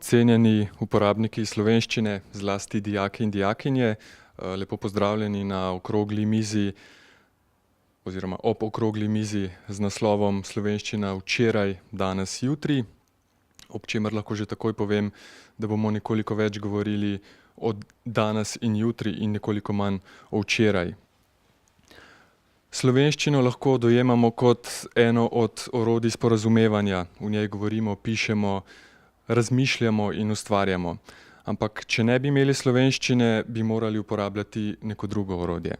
cenjeni uporabniki slovenščine, zlasti dijaki in dijakinje, lepo pozdravljeni na okrogli mizi oziroma ob okrogli mizi z naslovom Slovenščina včeraj, danes, jutri, ob čemer lahko že takoj povem, da bomo nekoliko več govorili o danes in jutri in nekoliko manj o včeraj. Slovenščino lahko dojemamo kot eno od orodij sporazumevanja. V njej govorimo, pišemo, razmišljamo in ustvarjamo. Ampak če ne bi imeli slovenščine, bi morali uporabljati neko drugo orodje.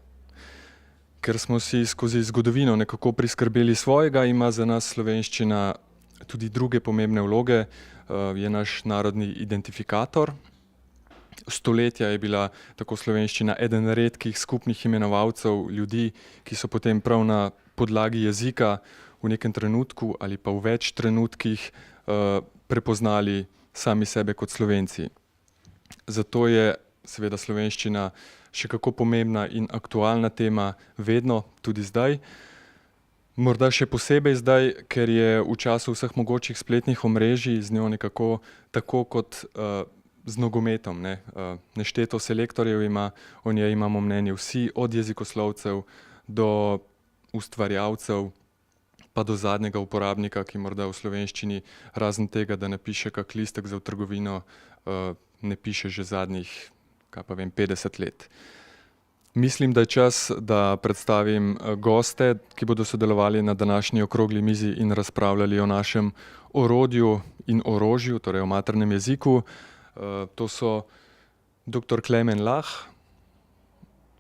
Ker smo si skozi zgodovino nekako priskrbeli svojega, ima za nas slovenščina tudi druge pomembne vloge, je naš narodni identifikator. Stoletja je bila tako slovenščina eden redkih skupnih imenovalcev ljudi, ki so potem prav na podlagi jezika v nekem trenutku ali pa v več trenutkih prepoznali sami sebe kot Slovenci. Zato je seveda slovenščina še kako pomembna in aktualna tema vedno, tudi zdaj. Morda še posebej zdaj, ker je v času vseh mogočih spletnih omrežij z njo nekako tako kot z nogometom, ne. Nešteto selektorjev ima, o njej imamo mnenje vsi, od jezikoslovcev do ustvarjalcev, pa do zadnjega uporabnika, ki morda v slovenščini razen tega, da napiše kak listek za v trgovino, ne piše že zadnjih, 50 let. Mislim, da je čas, da predstavim goste, ki bodo sodelovali na današnji okrogli mizi in razpravljali o našem orodju in orožju, torej o maternem jeziku. To so doktor Klemen Lah,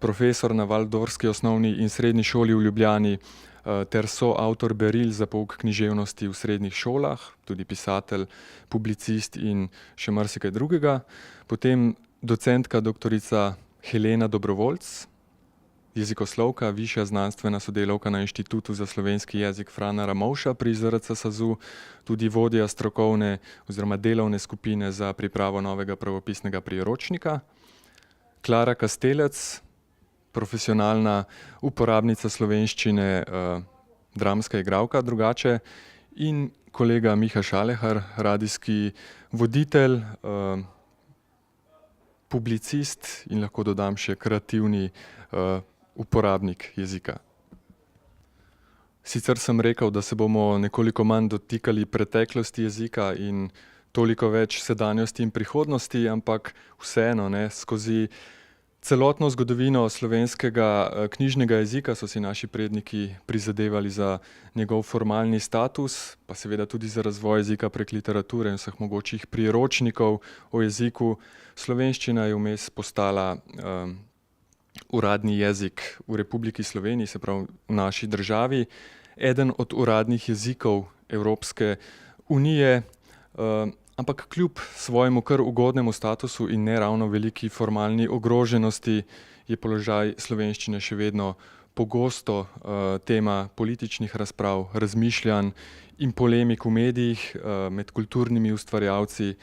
profesor na Waldorfski osnovni in srednji šoli v Ljubljani, ter soavtor beril za pouk književnosti v srednjih šolah, tudi pisatelj, publicist in še marsikaj drugega. Potem docentka doktorica Helena Dobrovoljc, jezikoslovka, višja znanstvena sodelavka na Inštitutu za slovenski jezik Frana Ramovša pri ZRC SAZU, tudi vodja strokovne oziroma delovne skupine za pripravo novega pravopisnega priročnika. Klara Kastelec, profesionalna uporabnica slovenščine, dramska igralka drugače, in kolega Miha Šalehar, radijski voditelj, publicist in lahko dodam še kreativni uporabnik jezika. Sicer sem rekel, da se bomo nekoliko manj dotikali preteklosti jezika in toliko več sedanjosti in prihodnosti, ampak vseeno, ne, skozi celotno zgodovino slovenskega knjižnega jezika so si naši predniki prizadevali za njegov formalni status, pa seveda tudi za razvoj jezika prek literature in vseh mogočih priročnikov o jeziku. Slovenščina je vmes postala uradni jezik v Republiki Sloveniji, se pravi v naši državi, eden od uradnih jezikov Evropske unije, ampak kljub svojemu kar ugodnemu statusu in ne ravno veliki formalni ogroženosti je položaj slovenščine še vedno pogosto tema političnih razprav, razmišljanj in polemik v medijih, med kulturnimi ustvarjalci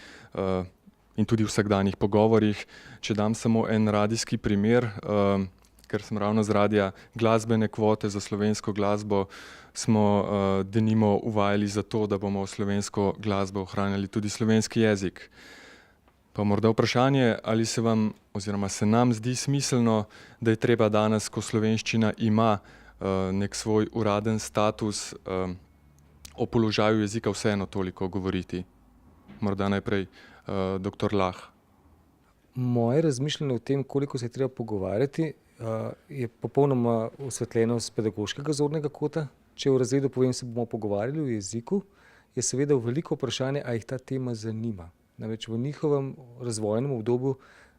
in tudi v vsakdanjih pogovorih. Če dam samo en radijski primer, ker sem ravno z radia, glasbene kvote za slovensko glasbo smo denimo uvajali zato, da bomo slovensko glasbo ohranjali tudi slovenski jezik. Pa morda vprašanje, ali se vam oziroma se nam zdi smiselno, da je treba danes, ko slovenščina ima nek svoj uraden status, o položaju jezika vseeno toliko govoriti. Morda najprej doktor Lah. Moje razmišljanje o tem, koliko se je treba pogovarjati, je popolnoma osvetljeno s pedagoškega zornega kota. Če v razredu povem, se bomo pogovarjali o jeziku, je seveda veliko vprašanje, a jih ta tema zanima. Namreč v njihovem razvojnem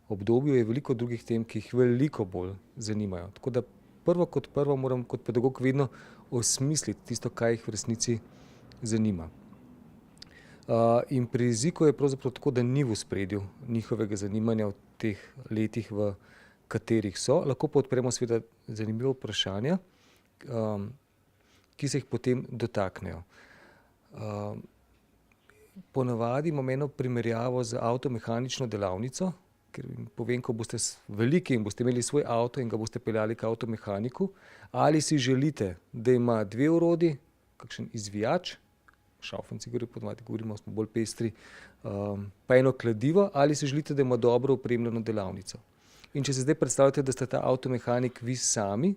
obdobju je veliko drugih tem, ki jih veliko bolj zanimajo. Tako da prvo moram kot pedagog vedno osmisliti tisto, kaj jih v resnici zanima. In pri jeziku je pravzaprav tako, da ni v ospredju njihovega zanimanja v teh letih, v katerih so. Lahko pa odpremo seveda zanimiva vprašanja, ki se jih potem dotaknejo. Ponavadi imam eno primerjavo z avtomehanično delavnico, ker povem, ko boste veliki in boste imeli svoj avto in ga boste peljali k avtomehaniku, ali si želite, da ima dve orodji, kakšen izvijač, šaufanci, ponovadi govorimo, smo bolj pestri, pa eno kladivo, ali si želite, da ima dobro opremljeno delavnico. In če se zdaj predstavljate, da ste ta avtomehanik vi sami,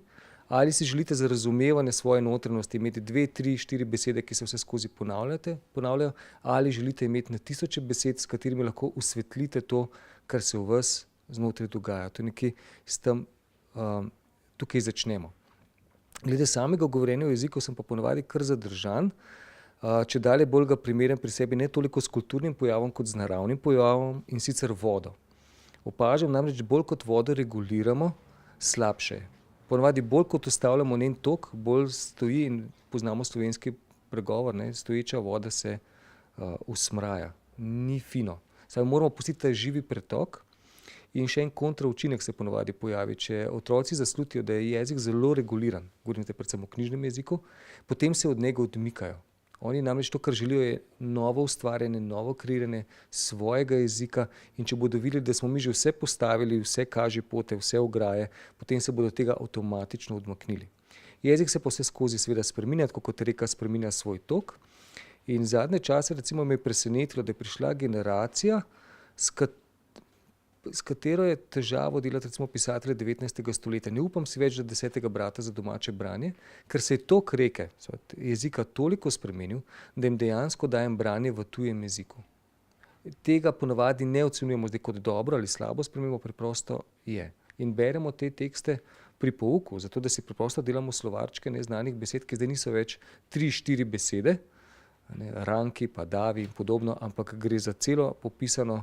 ali si želite za razumevanje svoje notranjosti imeti 2, 3, 4 besede, ki se vse skozi ponavljajo, ali želite imeti na tisoče besed, s katerimi lahko osvetlite to, kar se v vas znotraj dogaja. To je nekje s tem, tukaj začnemo. Glede samega govorjenja v jeziku sem pa ponovadi kar zadržan, če dalje bolj ga primerjam pri sebi ne toliko s kulturnim pojavom, kot z naravnim pojavom, in sicer vodo. Opažam namreč, bolj kot vodo reguliramo, slabše je. Ponovadi bolj kot ustavljamo njen tok, bolj stoji, in poznamo slovenski pregovor, ne, stoječa voda se usmraja. Ni fino. Saj moramo pustiti ta živi pretok. In še en kontraučinek se ponovadi pojavi. Če otroci zaslutijo, da je jezik zelo reguliran, govorim predvsem o knjižnem jeziku, potem se od njega odmikajo. Oni namreč to, kar želijo, je novo ustvarjanje, novo kreiranje svojega jezika, in če bodo videli, da smo mi že vse postavili, vse kažepote, vse ograje, potem se bodo tega avtomatično odmaknili. Jezik se pa vse skozi seveda spreminja, tako kot reka spreminja svoj tok. In zadnje čase recimo me je presenetilo, da je prišla generacija, s katero je težavo delati recimo pisatelje 19. stoletja. Ne upam si več, da 10. brata za domače branje, ker se je tok reke, jezika toliko spremenil, da jim dejansko dajem branje v tujem jeziku. Tega ponovadi ne ocenjujemo zdaj kot dobro ali slabo spremembo, preprosto je. In beremo te tekste pri pouku, zato da si preprosto delamo slovarčke neznanih besed, ki zdaj niso več 3-4 besede, ne, ranki, pa davi in podobno, ampak gre za celo popisano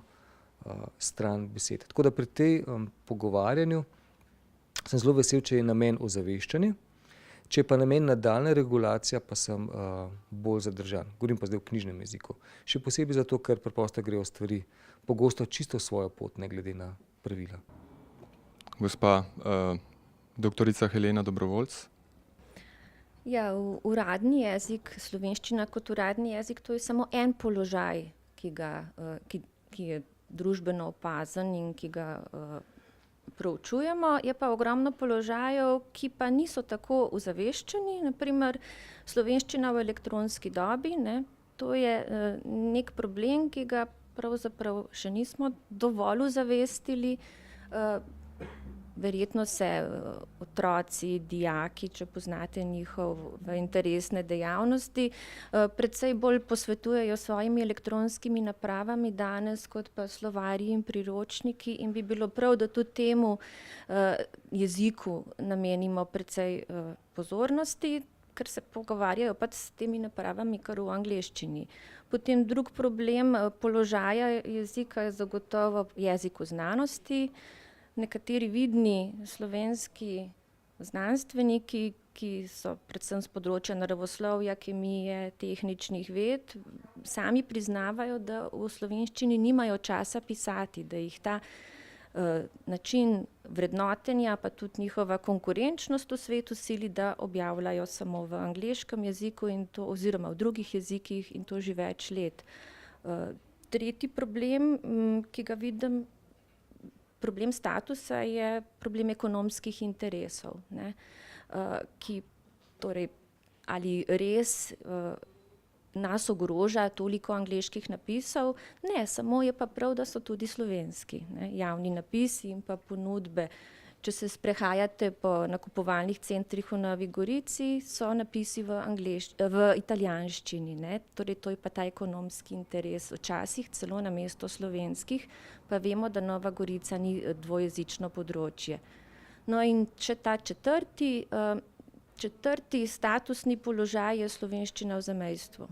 stran besed. Tako da pri tej pogovarjanju sem zelo vesel, če je namen ozaveščanje, če je pa namen nadaljna regulacija, pa sem bolj zadržan. Govorim pa zdaj v knjižnem jeziku. Še posebej zato, ker preprosto grejo stvari pogosto čisto svojo pot, ne glede na pravila. Gospa doktorica Helena Dobrovoljc. Ja, uradni jezik, slovenščina kot uradni jezik, to je samo en položaj, ki je družbeno opazen in ki ga proučujemo. Je pa ogromno položajev, ki pa niso tako ozaveščeni, naprimer slovenščina v elektronski dobi, ne, to je nek problem, ki ga pravzaprav še nismo dovolj ozavestili. Verjetno se otroci, dijaki, če poznate njihove interesne dejavnosti, precej bolj posvetujejo svojimi elektronskimi napravami danes, kot pa slovarji in priročniki, in bi bilo prav, da tudi temu jeziku namenimo precej pozornosti, ker se pogovarjajo pač s temi napravami kar v angleščini. Potem drug problem položaja jezika je zagotovo jezik v znanosti. Nekateri vidni slovenski znanstveniki, ki so predvsem s področja naravoslovja, kemije, tehničnih ved, sami priznavajo, da v slovenščini nimajo časa pisati, da jih ta način vrednotenja, pa tudi njihova konkurenčnost v svetu sili, da objavljajo samo v angleškem jeziku in to, oziroma v drugih jezikih, in to že več let. Tretji problem, ki ga vidim, problem statusa, je problem ekonomskih interesov, ne, ki torej ali res nas ogroža toliko angleških napisov. Ne, samo je pa prav, da so tudi slovenski, ne, javni napisi in pa ponudbe. Če se sprehajate po nakupovalnih centrih v Novi Gorici, so napisi v italijanščini, ne, torej to je pa ta ekonomski interes. Včasih celo namesto slovenskih, pa vemo, da Nova Gorica ni dvojezično področje. No in še ta četrti statusni položaj je slovenščina v zamejstvu.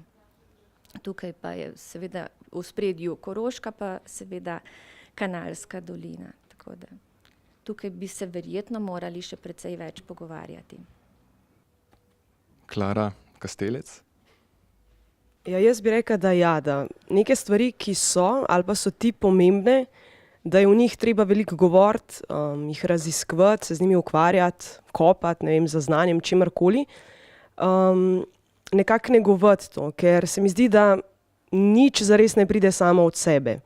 Tukaj pa je seveda v ospredju Koroška, pa seveda Kanalska dolina. Tako da tukaj bi se verjetno morali še precej več pogovarjati. Klara Kastelec. Ja, jaz bi rekla, da ja, da neke stvari, ki so ali pa so ti pomembne, da je v njih treba veliko govoriti, jih raziskovati, se z njimi ukvarjati, kopati, ne vem, za znanjem, čemarkoli. Nekako negovati to, ker se mi zdi, da nič zares ne pride samo od sebe.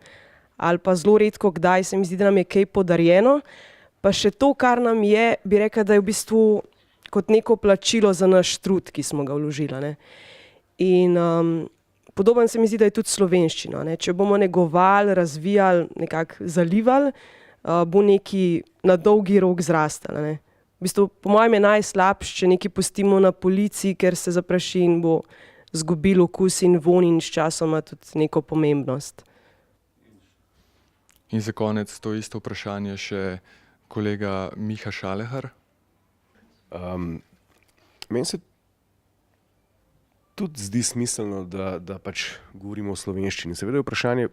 Ali pa zelo redko kdaj se mi zdi, da nam je kaj podarjeno. Pa še to, kar nam je, bi rekla, da je v bistvu kot neko plačilo za naš trud, ki smo ga vložili, ne. In Podoben se mi zdi, da je tudi slovenščina. Ne? Če bomo negovali, razvijali, nekako zalivali, bo neki na dolgi rok zrastel. Ne? V bistvu, po mojem je najslabše, če nekaj pustimo na polici, ker se zapraši in bo zgubil okus in vonj in sčasoma tudi neko pomembnost. In za konec to isto vprašanje še kolega Miha Šalehar. Meni se tudi zdi smiselno, da pač govorimo o slovenščini. Seveda je vprašanje,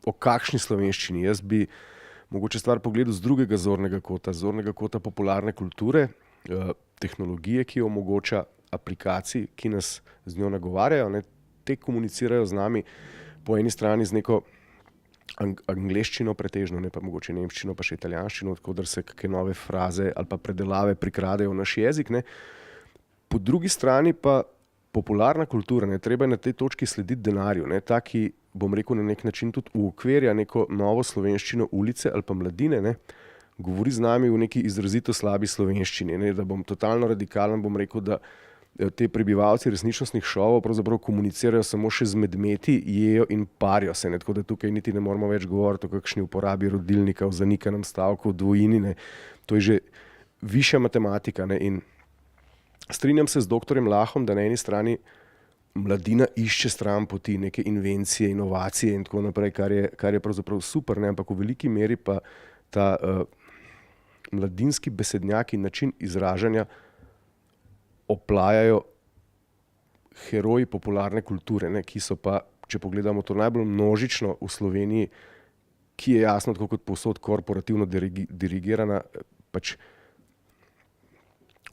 o kakšni slovenščini. Jaz bi mogoče stvar pogledal z drugega zornega kota popularne kulture, tehnologije, ki jo omogoča, aplikacij, ki nas z njo nagovarjajo, ne, te komunicirajo z nami po eni strani z neko angleščino pretežno, ne pa mogoče nemščino, pa še italijanščino, odkudar se kakšne nove fraze ali pa predelave prikradejo v naš jezik. Ne. Po drugi strani pa popularna kultura, ne, treba je na tej točki slediti denarju, ne, ta, ki, bom rekel, na nek način tudi uokvirja neko novo slovenščino ulice ali pa mladine, ne, govori z nami v neki izrazito slabi slovenščini, ne, da bom totalno radikalen, bom rekel, da te prebivalci resničnostnih šovov pravzaprav komunicirajo samo še z medmeti, jejo in parijo se, ne, tako da tukaj niti ne moramo več govoriti o kakšni uporabi rodilnika, o zanikanem stavku, o dvojini, ne, to je že višja matematika, ne, in strinjam se z doktorjem Lahom, da na eni strani mladina išče stran poti, neke invencije, inovacije in tako naprej, kar je pravzaprav super, ne, ampak v veliki meri pa ta mladinski besednjak in način izražanja oplajajo heroji popularne kulture, ne, ki so pa, če pogledamo to najbolj množično v Sloveniji, ki je jasno, tako kot povsod korporativno dirigirana, pač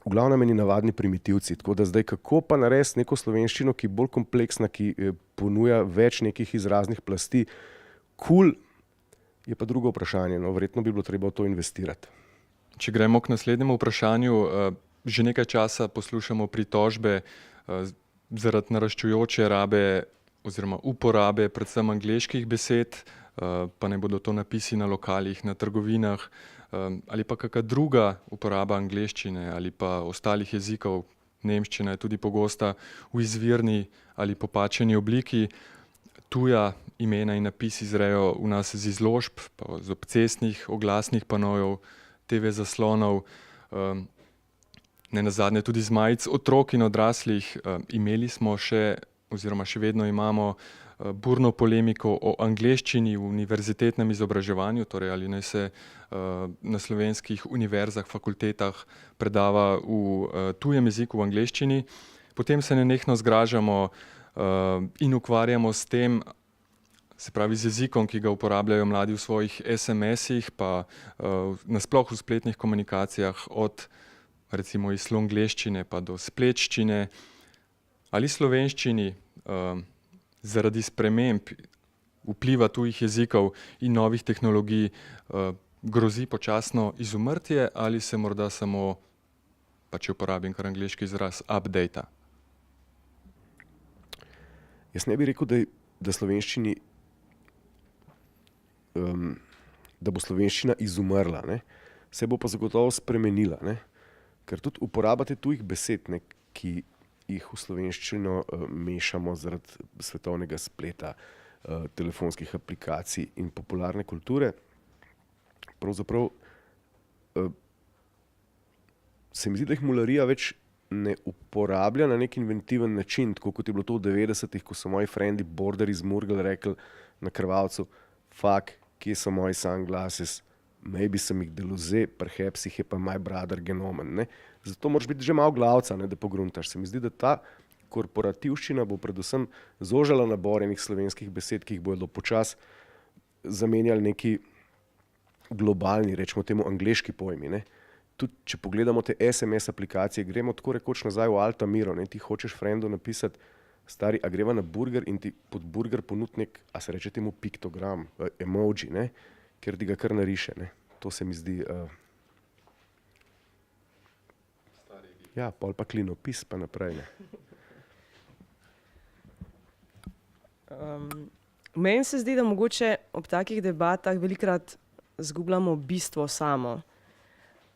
v glavnem eni navadni primitivci. Tako da zdaj, kako pa narediti neko slovenščino, ki je bolj kompleksna, ki ponuja več nekih izraznih plasti, cool, je pa drugo vprašanje. No, verjetno bi bilo treba v to investirati. Če gremo k naslednjemu vprašanju, že nekaj časa poslušamo pritožbe zaradi naraščujoče rabe oziroma uporabe predvsem angleških besed, pa ne bodo to napisi na lokalih, na trgovinah, ali pa kakšna druga uporaba angleščine ali pa ostalih jezikov. Nemščina je tudi pogosta v izvirni ali popačeni obliki. Tuja imena in napisi zrejo v nas z izložb, pa z obcestnih, oglasnih panojev, TV zaslonov, nenazadnje tudi z majic otrok in odraslih. Imeli smo še, oziroma še vedno imamo burno polemiko o angleščini v univerzitetnem izobraževanju, torej ali naj se na slovenskih univerzah, fakultetah predava v tujem jeziku, v angleščini. Potem se nenehno zgražamo in ukvarjamo s tem, se pravi z jezikom, ki ga uporabljajo mladi v svojih SMS-ih, pa nasploh v spletnih komunikacijah, od recimo iz slongleščine pa do spletščine. Ali slovenščini zaradi sprememb vpliva tujih jezikov in novih tehnologij grozi počasno izumrtje ali se morda samo, pa če uporabim kar angleški izraz, updata? Jaz ne bi rekel, da slovenščini, da bo slovenščina izumrla, ne? Se bo pa zagotovo spremenila, ne? Ker tudi uporaba tujih besed, ne, ki jih v slovenščino mešamo zaradi svetovnega spleta, telefonskih aplikacij in popularne kulture, pravzaprav se mi zdi, da jih mularija več ne uporablja na nek inventiven način, tako kot je bilo to v 90-ih, ko so moji frendi borderji z Murgel rekli na krvavcu, fuck, kje so moji sunglasses, maybe sem jih deloze, perhaps jih je pa my brother genomen. Ne? Zato moraš biti že malo glavca, ne, da pogruntaš. Se mi zdi, da ta korporativščina bo predvsem zožala nabor enih slovenskih besed, ki jih bodo počasi zamenjali neki globalni, rečemo temu angleški pojmi. Ne? Tudi če pogledamo te SMS aplikacije, gremo tako rekoč nazaj v Altamiro, ne? Ti hočeš frendu napisati, stari, a greva na burger in ti pod burger ponudi nek, a se reče temu piktogram, emoji, ne? Ker ti ga kar nariše. Ne? To se mi zdi... Ja, pol pa klinopis pa naprej. Ne? Meni se zdi, da mogoče ob takih debatah velikokrat zgubljamo bistvo samo.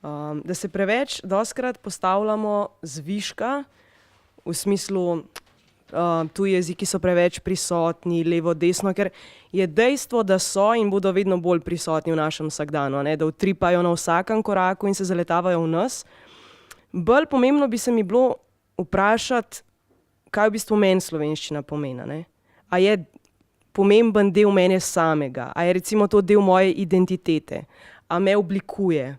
Da se preveč dostikrat postavljamo zviška v smislu tuji jeziki so preveč prisotni, levo, desno, ker je dejstvo, da so in bodo vedno bolj prisotni v našem vsakdanu, a ne, da utripajo na vsakem koraku in se zaletavajo v nas. Bolj pomembno bi se mi bilo vprašati, kaj v bistvu meni slovenščina pomeni, ne? A je pomemben del mene samega, a je recimo to del moje identitete, a me oblikuje.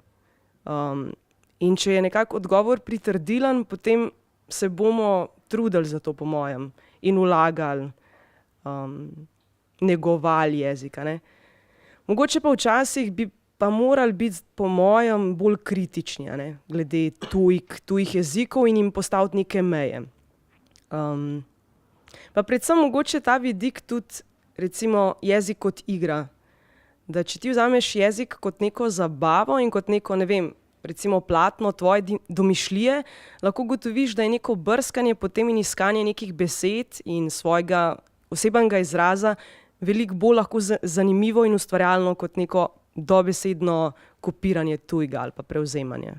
In če je nekako odgovor pritrdilen, potem se bomo trudili za to, po mojem, in vlagali, negovali jezika, ne. Mogoče pa včasih bi pa morali biti, po mojem, bolj kritični, a ne, glede tujih jezikov in jim postaviti neke meje. Pa predvsem mogoče ta vidik tudi, recimo, jezik kot igra. Da če ti vzameš jezik kot neko zabavo in kot neko, ne vem, recimo platno tvoje domišljije, lahko ugotoviš, da je neko brskanje potem in iskanje nekih besed in svojega osebnega izraza veliko bolj lahko zanimivo in ustvarjalno kot neko dobesedno kopiranje tujega ali pa prevzemanje.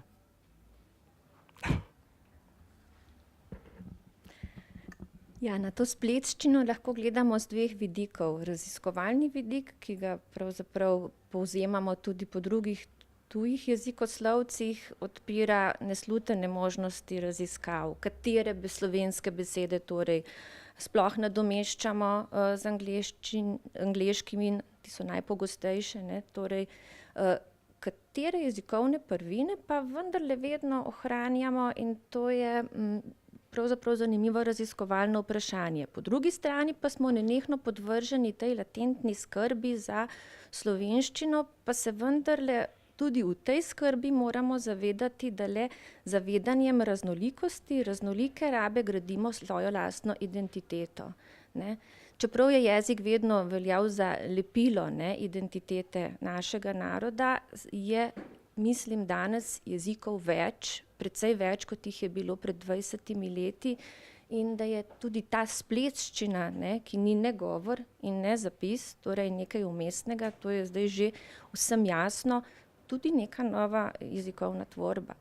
Ja, na to spletščino lahko gledamo z dveh vidikov. Raziskovalni vidik, ki ga pravzaprav povzemamo tudi po drugih tujih jezikoslovcih, odpira neslutene možnosti raziskav, katere slovenske besede torej sploh nadomeščamo z angleškimi, ti so najpogostejše, ne, torej katere jezikovne prvine pa vendarle vedno ohranjamo in to je pravzaprav zanimivo raziskovalno vprašanje. Po drugi strani pa smo nenehno podvrženi tej latentni skrbi za slovenščino, pa se vendarle tudi v tej skrbi moramo zavedati, da le zavedanjem raznolikosti, raznolike rabe gradimo svojo lastno identiteto, ne. Čeprav je jezik vedno veljal za lepilo, ne, identitete našega naroda, je, mislim, danes jezikov več, precej več, kot jih je bilo pred 20 leti, in da je tudi ta spletščina, ne, ki ni ne govor in ne zapis, torej nekaj vmesnega, to je zdaj že vsem jasno, tudi neka nova jezikovna tvorba.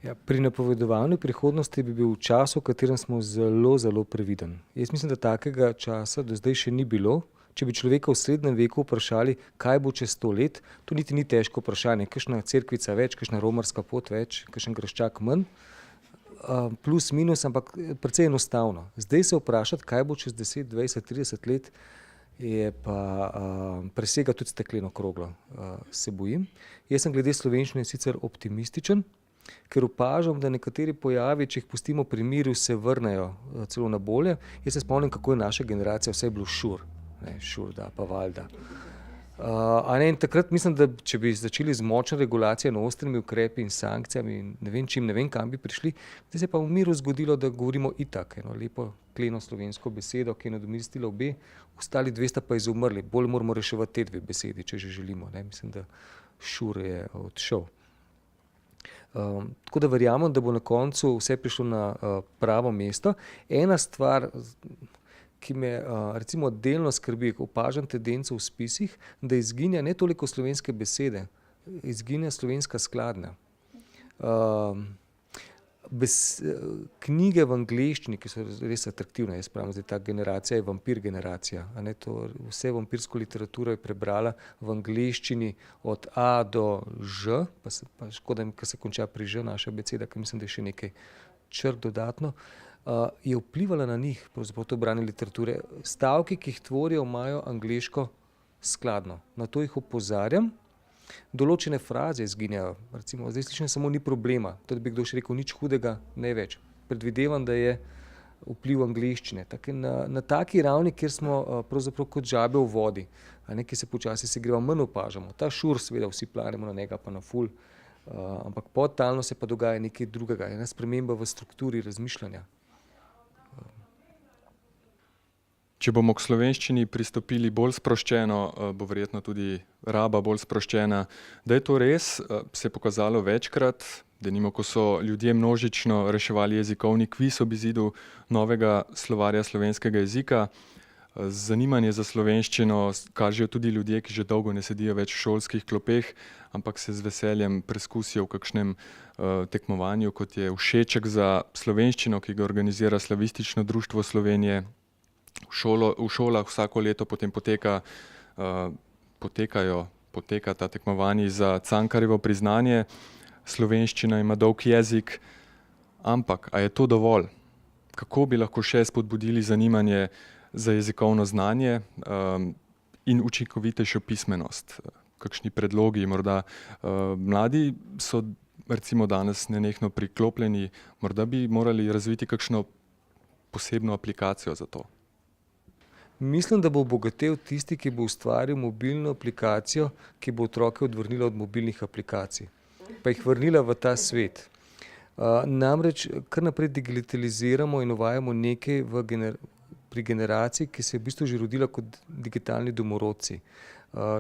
Ja, pri napovedovanju prihodnosti bi bil čas, v katerem smo zelo, zelo previden. Jaz mislim, da takega časa do zdaj še ni bilo. Če bi človeka v srednjem veku vprašali, kaj bo čez 100 let, to niti ni težko vprašanje. Kakšna cerkvica več, kakšna romarska pot več, kakšen graščak manj, plus, minus, ampak precej enostavno. Zdaj se vprašati, kaj bo čez 10, 20, 30 let, je pa presega tudi stekleno kroglo, se bojim. Jaz sem glede slovenščine sicer optimističen, ker opažam, da nekateri pojavi, če jih pustimo pri miru, se vrnejo celo na bolje. Jaz se spomnim, kako je naša generacija, vse je bilo šur. Ne, šurda, pa valjda. In takrat mislim, da če bi začeli z močno regulacijo, ostrimi ukrepi in sankcijami in ne vem čim, ne vem kam bi prišli, zdaj se je pa v miru zgodilo, da govorimo itak, eno lepo kleno slovensko besedo, ki je nadomestila obe, ostali 200 pa izumrli. Bolj moramo reševati te dve besedi, če že želimo, ne. Mislim, da šur je odšel. Tako da verjamem, da bo na koncu vse prišlo na pravo mesto. Ena stvar, ki me recimo delno skrbi, opažam tendenco v spisih, da izginja ne toliko slovenske besede, izginja slovenska skladnja. Knjige v angleščini, ki so res atraktivne, jaz pravim, zdaj ta generacija je vampir generacija, a ne, to vse vampirsko literaturo je prebrala v angleščini od A do Ž, pa škoda, ker se konča pri Ž naša abeceda, ker mislim, da je še nekaj črt dodatno. Je vplivala na njih, pravzaprav to branje literature. Stavki, ki jih tvorijo, imajo angleško skladno. Na to jih opozarjam. Določene fraze izginjajo. Recimo, zdaj slišim samo ni problema. To, da bi kdo še rekel nič hudega, ne več. Predvidevam, da je vpliv angleščine. Na taki ravni, kjer smo pravzaprav kot žabe v vodi, a ne, ki se počasi segreva, manj opažamo. Ta šur, seveda vsi planemo na njega, pa na ful, ampak podtalno se pa dogaja nekaj drugega. Ena sprememba v strukturi razmišljanja. Če bomo k slovenščini pristopili bolj sproščeno, bo verjetno tudi raba bolj sproščena. Da je to res, se je pokazalo večkrat, denimo, ko so ljudje množično reševali jezikovni kviz ob izidu novega slovarja slovenskega jezika. Zanimanje za slovenščino kažejo tudi ljudje, ki že dolgo ne sedijo več v šolskih klopeh, ampak se z veseljem preskusijo v kakšnem tekmovanju, kot je Všeček za slovenščino, ki ga organizira Slavistično društvo Slovenije. V šolah vsako leto potem poteka ta tekmovanje za Cankarjevo priznanje. Slovenščina ima dolg jezik, ampak a je to dovolj? Kako bi lahko še spodbudili zanimanje za jezikovno znanje in učinkovitejšo pismenost? Kakšni predlogi? Morda mladi so recimo danes nenehno priklopljeni, morda bi morali razviti kakšno posebno aplikacijo za to. Mislim, da bo obogatel tisti, ki bo ustvaril mobilno aplikacijo, ki bo otroke odvrnila od mobilnih aplikacij, pa jih vrnila v ta svet. Namreč kar naprej digitaliziramo in uvajamo nekaj pri generaciji, ki se je v bistvu že rodila kot digitalni domorodci.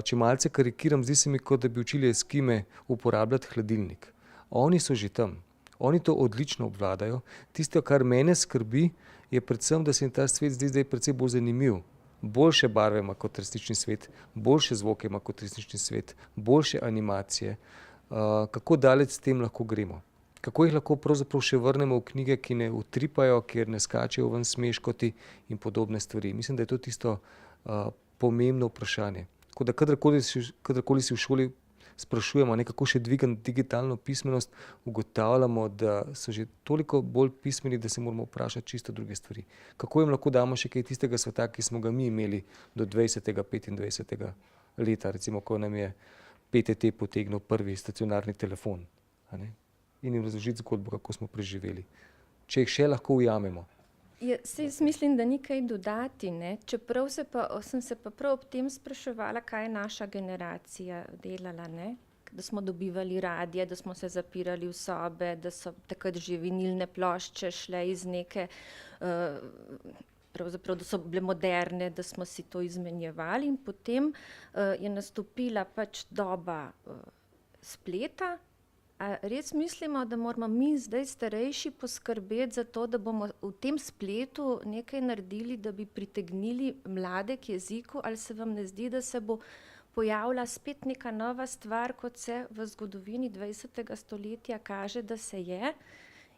Če malce karikiram, zdi se mi, kot da bi učili Eskime uporabljati hladilnik. Oni so že tam, oni to odlično obvladajo. Tisto, kar mene skrbi, je predvsem, da se jim ta svet zdi zdaj precej bolj zanimiv. Boljše barve ima kot resnični svet, boljše zvoke ima kot resnični svet, boljše animacije. Kako daleč s tem lahko gremo? Kako jih lahko pravzaprav še vrnemo v knjige, ki ne utripajo, kjer ne skačejo ven smeškoti in podobne stvari. Mislim, da je to tisto pomembno vprašanje. Tako da kadarkoli si v šoli sprašujemo, kako še dvigati digitalno pismenost, ugotavljamo, da so že toliko bolj pismeni, da se moramo vprašati čisto druge stvari. Kako jim lahko damo še kaj tistega sveta, ki smo ga mi imeli do 20. 25. leta, recimo, ko nam je PTT potegnil prvi stacionarni telefon, a ne? In jim razložiti zgodbo, kako smo preživeli. Če jih še lahko ujamemo. Jaz mislim, da ni kaj dodati, ne? Čeprav sem se pa prav ob tem spraševala, kaj je naša generacija delala, ne? Da smo dobivali radije, da smo se zapirali v sobe, da so takrat že vinilne plošče šle iz neke, pravzaprav, da so bile moderne, da smo si to izmenjevali in potem je nastopila pač doba spleta. A res mislimo, da moramo mi zdaj starejši poskrbeti za to, da bomo v tem spletu nekaj naredili, da bi pritegnili mlade k jeziku, ali se vam ne zdi, da se bo pojavila spet neka nova stvar, kot se v zgodovini 20. stoletja kaže, da se je,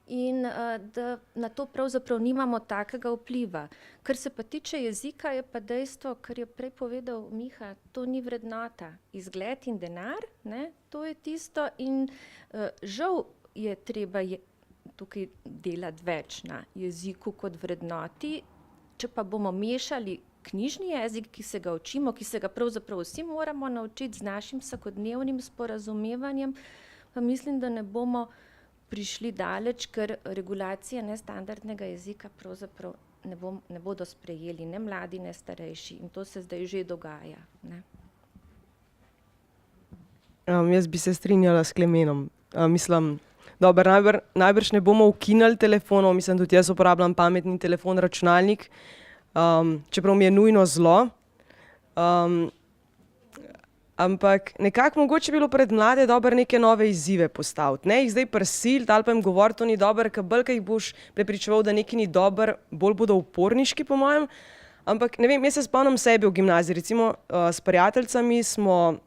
in da na to pravzaprav nimamo takega vpliva. Kar se pa tiče jezika, je pa dejstvo, kar je prej povedal Miha, to ni vrednota. Izgled in denar, ne, to je tisto in žal je treba tukaj delati več na jeziku kot vrednoti. Če pa bomo mešali knjižni jezik, ki se ga učimo, ki se ga pravzaprav vsi moramo naučiti z našim vsakodnevnim sporazumevanjem, pa mislim, da ne bomo prišli daleč, ker regulacije nestandardnega jezika pravzaprav ne bodo sprejeli, ne mladi, ne starejši. In to se zdaj že dogaja, ne. Jaz bi se strinjala s Klemenom. Mislim, najbrž ne bomo ukinili telefonov, mislim, tudi jaz uporabljam pametni telefon, računalnik, čeprav mi je nujno zlo. Ampak nekako mogoče bilo pred mlade dobro neke nove izzive postaviti. Ne jih zdaj prisiliti ali pa jim govoriti, to ni dobro, ker bolj, jih boš prepričeval, da nekaj ni dobro, bolj bodo uporniški, po mojem. Ampak ne vem, jaz se spomnim sebe v gimnaziji, recimo s prijateljicami smo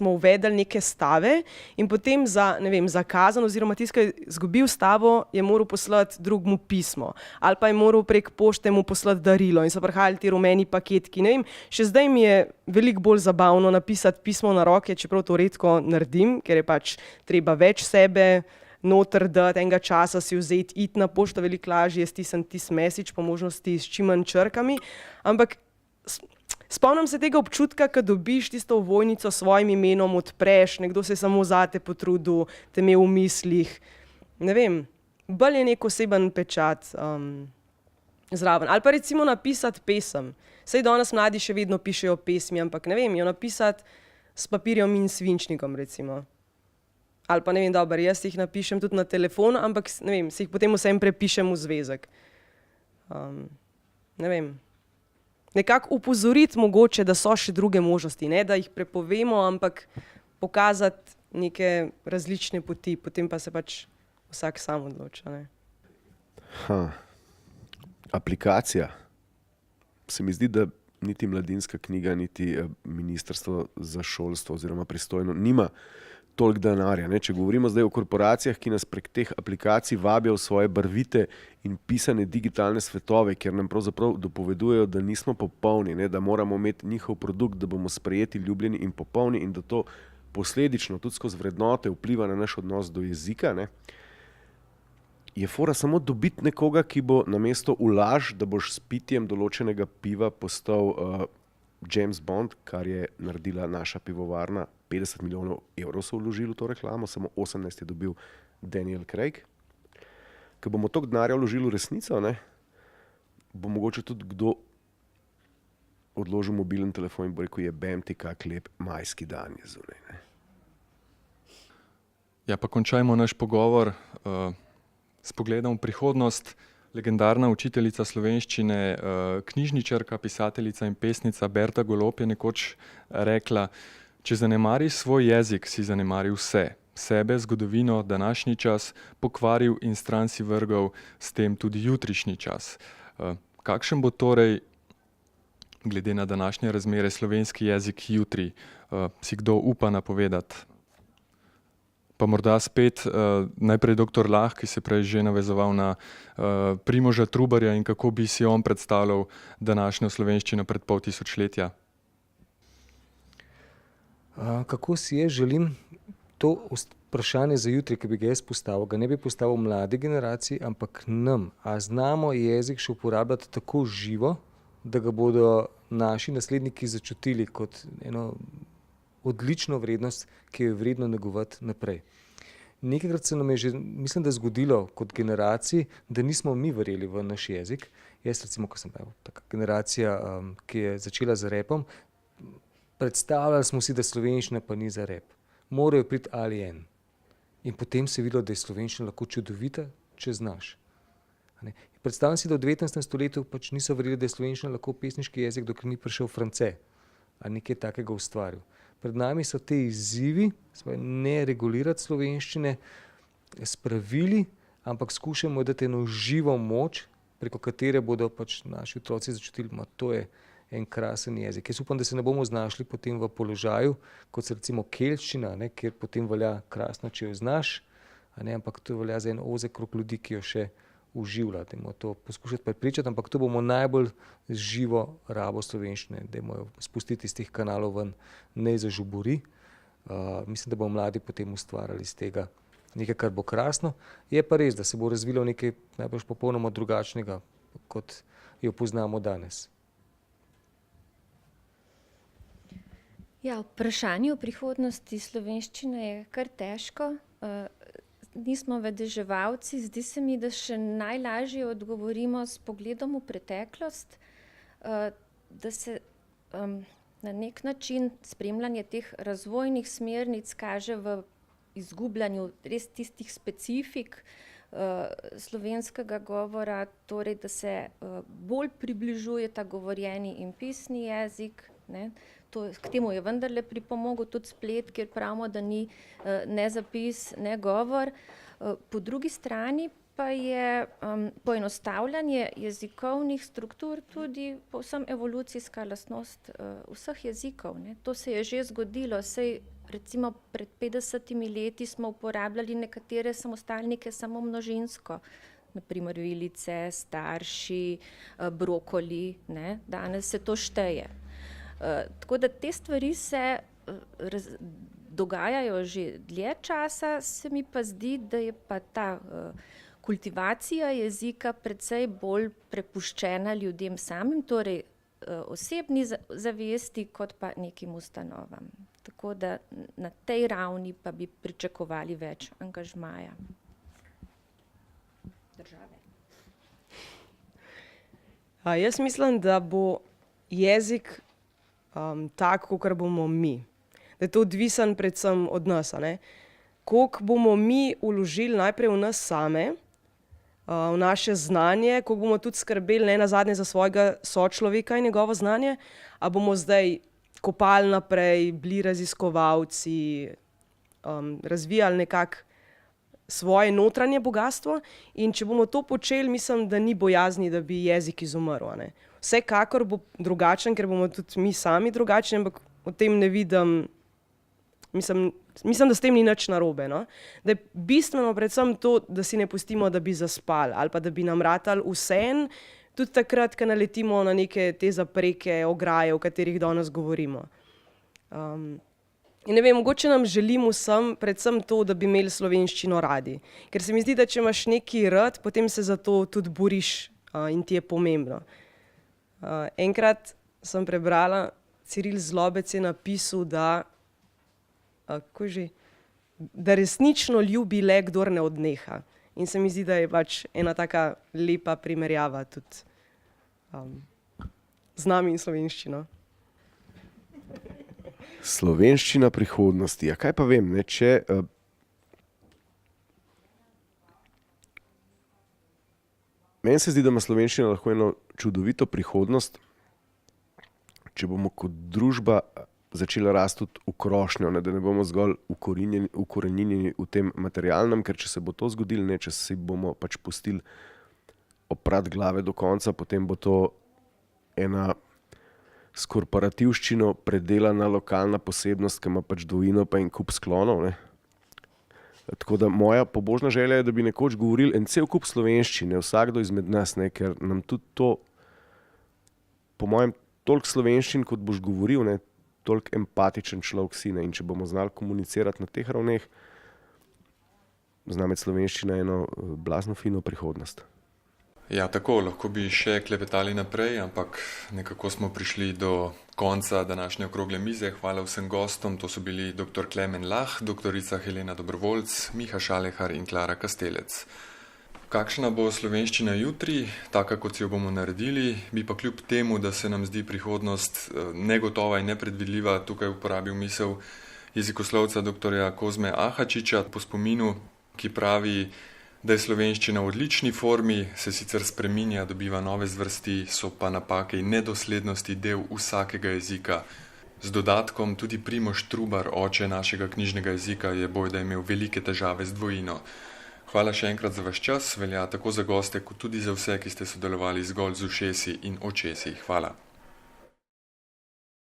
uvedli neke stave in potem za kazen oziroma tisti, ki je izgubil stavo, je moral poslati drugemu pismo. Ali pa je moral prek pošte mu poslati darilo in so prihajali ti rumeni paketki. Ne vem, še zdaj mi je veliko bolj zabavno napisati pismo na roke, čeprav to redko naredim, ker je pač treba več sebe noter dati, enega časa si vzeti, iti na pošto, veliko lažje stisniti tisti message, po možnosti s čim manj črkami. Ampak spomnim se tega občutka, ko dobiš tisto ovojnico s svojim imenom, odpreš, nekdo se je samo zate potrudil, te imel v mislih. Ne vem, bolj je nek oseben pečat zraven. Ali pa recimo napisati pesem. Saj danes mladi še vedno pišejo pesmi, ampak ne vem, jo napisati s papirjem in svinčnikom recimo. Ali pa ne vem, dobro, jaz jih napišem tudi na telefon, ampak ne vem, si jih potem vsem prepišem v zvezek. Ne vem. Nekako upozoriti mogoče, da so še druge možnosti, ne da jih prepovemo, ampak pokazati neke različne poti, potem pa se pač vsak sam odloča, ne. Aplikacija. se mi zdi, da niti Mladinska knjiga, niti Ministrstvo za šolstvo oziroma pristojno nima toliko denarja. Ne? Če govorimo zdaj o korporacijah, ki nas prek teh aplikacij vabijo v svoje barvite in pisane digitalne svetove, kjer nam pravzaprav dopovedujejo, da nismo popolni, ne? Da moramo imeti njihov produkt, da bomo sprejeti, ljubljeni in popolni in da to posledično tudi skozi vrednote vpliva na naš odnos do jezika, ne? Je fora samo dobiti nekoga, ki bo namesto ulaž, da boš s pitjem določenega piva postal James Bond, kar je naredila naša pivovarna. 50 milijonov evrov so vložili v to reklamo, samo 18 je dobil Daniel Craig. Ko bomo toliko denarja vložili v resnico, ne, bo mogoče tudi kdo odložil mobilen telefon in bo rekel, jebem ti, kak lep majski dan je zunaj. Ne. Ja, pa končajmo naš pogovor s pogledom v prihodnost. Legendarna učiteljica slovenščine, knjižničarka, pisateljica in pesnica Berta Golob je nekoč rekla: če zanemariš svoj jezik, si zanemaril vse. Sebe, zgodovino, današnji čas, pokvaril in stran si vrgel s tem tudi jutrišnji čas. Kakšen bo torej, glede na današnje razmere, slovenski jezik jutri? Si kdo upa napovedati? Pa morda spet najprej dr. Lah, ki se prej že navezoval na Primoža Trubarja in kako bi si on predstavljal današnjo slovenščino pred pol tisočletja. Kako si jaz želim to vprašanje za jutri, ki bi ga jaz postavil, ga ne bi postavil mladi generaciji, ampak nam. A znamo jezik še uporabljati tako živo, da ga bodo naši nasledniki začutili kot eno odlično vrednost, ki jo je vredno negovati naprej. Nekajkrat se nam je že, mislim, da zgodilo kot generaciji, da nismo mi verjeli v naš jezik. Jaz recimo, ko sem taka generacija, ki je začela z rapom, predstavljali smo si, da slovenščina pa ni za rap. Morajo priti ali en. In potem se je videlo, da je slovenščina lahko čudovita, če znaš. Predstavljam si, da v 19. stoletju pač niso verjeli, da je slovenščina lahko pesniški jezik, dokler ni prišel France ali nekaj takega ustvaril. Pred nami so te izzivi, ne regulirati slovenščine s pravili, ampak skušamo dati eno živo moč, preko katere bodo pač naši otroci začutili, da to je en krasen jezik. Jaz upam, da se ne bomo znašli potem v položaju, kot se recimo kelščina, ne, kjer potem velja krasno, če jo znaš, ampak to velja za en ozek krog ljudi, ki jo še uživlja. Dajmo to poskušati prepričati, ampak to bomo najbolj živo rabo slovenščine, dajmo jo spustiti iz teh kanalov ven, ne zažubori. Mislim, da bomo mladi potem ustvarjali iz tega nekaj, kar bo krasno. Je pa res, da se bo razvilo nekaj najbolj popolnoma drugačnega, kot jo poznamo danes. Ja, vprašanje o prihodnosti slovenščine je kar težko. Nismo vedeževalci, zdi se mi, da še najlažje odgovorimo s pogledom v preteklost, da se na nek način spremljanje teh razvojnih smernic kaže v izgubljanju res tistih specifik slovenskega govora, torej da se bolj približuje ta govorjeni in pisni jezik, ne. K temu je vendarle pripomogel tudi splet, kjer pravimo, da ni ne zapis, ne govor. Po drugi strani pa je poenostavljanje jezikovnih struktur tudi povsem evolucijska lastnost vseh jezikov, ne. To se je že zgodilo, saj recimo pred 50 leti smo uporabljali nekatere samostalnike samo množinsko, na primer vilice, starši, brokoli, ne. Danes se to šteje. Tako da te stvari se dogajajo že dlje časa, se mi pa zdi, da je pa ta kultivacija jezika precej bolj prepuščena ljudem samim, torej osebni zavesti, kot pa nekim ustanovam. Tako da na tej ravni pa bi pričakovali več angažmaja države. Jaz mislim, da bo jezik tako, kakor bomo mi. Da je to odvisen predvsem od nas. Koliko bomo mi vložili najprej v nas same, v naše znanje, koliko bomo tudi skrbeli nenazadnje za svojega sočloveka in njegovo znanje, a bomo zdaj kopali naprej, bili raziskovalci, razvijali nekako svoje notranje bogastvo, in če bomo to počeli, mislim, da ni bojazni, da bi jezik izumrl. Vsekakor bo drugačen, ker bomo tudi mi sami drugačni, ampak o tem ne vidim. Mislim, da s tem ni nič narobe. No? Da je bistveno predvsem to, da si ne pustimo, da bi zaspali ali pa da bi nam ratali vsem, tudi takrat, ko naletimo na neke te zapreke, ograje, o katerih danes govorimo. In ne vem, mogoče nam želim vsem predvsem to, da bi imeli slovenščino radi. Ker se mi zdi, da če imaš nekaj rad, potem se za to tudi boriš in ti je pomembno. Enkrat sem prebrala, Ciril Zlobec je napisal, da resnično ljubi le, kdor ne odneha. In se mi zdi, da je pač ena taka lepa primerjava tudi z nami in slovenščino. Slovenščina prihodnosti. Ja, kaj pa vem, ne, če meni se zdi, da ima slovenščina lahko eno čudovito prihodnost, če bomo kot družba začela rasti tudi v krošnjo, ne, da ne bomo zgolj ukorenjeni v tem materialnem, ker če se bo to zgodilo, ne, če si bomo pač pustili oprati glave do konca, potem bo to ena s korporativščino predelana lokalna posebnost, ki ima pač dvojino pa en kup sklonov. Ne. Tako da moja pobožna želja je, da bi nekoč govorili en cel kup slovenščine, vsakdo izmed nas, ne, ker nam tudi to, po mojem, toliko slovenščin, kot boš govoril, ne, toliko empatičen človek si, ne, in če bomo znali komunicirati na teh ravneh, zna imeti slovenščina eno blazno fino prihodnost. Ja, tako, lahko bi še klepetali naprej, ampak nekako smo prišli do konca današnje okrogle mize. Hvala vsem gostom, to so bili dr. Klemen Lah, doktorica Helena Dobrovoljc, Miha Šalehar in Klara Kastelec. Kakšna bo slovenščina jutri, taka kot si jo bomo naredili, bi pa kljub temu, da se nam zdi prihodnost negotova in nepredvidljiva, tukaj uporabil misel jezikoslovca dr. Kozme Ahačiča po spominu, ki pravi, da je slovenščina v odlični formi, se sicer spreminja, dobiva nove zvrsti, so pa napake in nedoslednosti del vsakega jezika. Z dodatkom tudi Primož Trubar, oče našega knjižnega jezika, je bojda imel velike težave z dvojino. Hvala še enkrat za vaš čas, velja tako za goste, kot tudi za vse, ki ste sodelovali zgolj z ušesi in očesi. Hvala.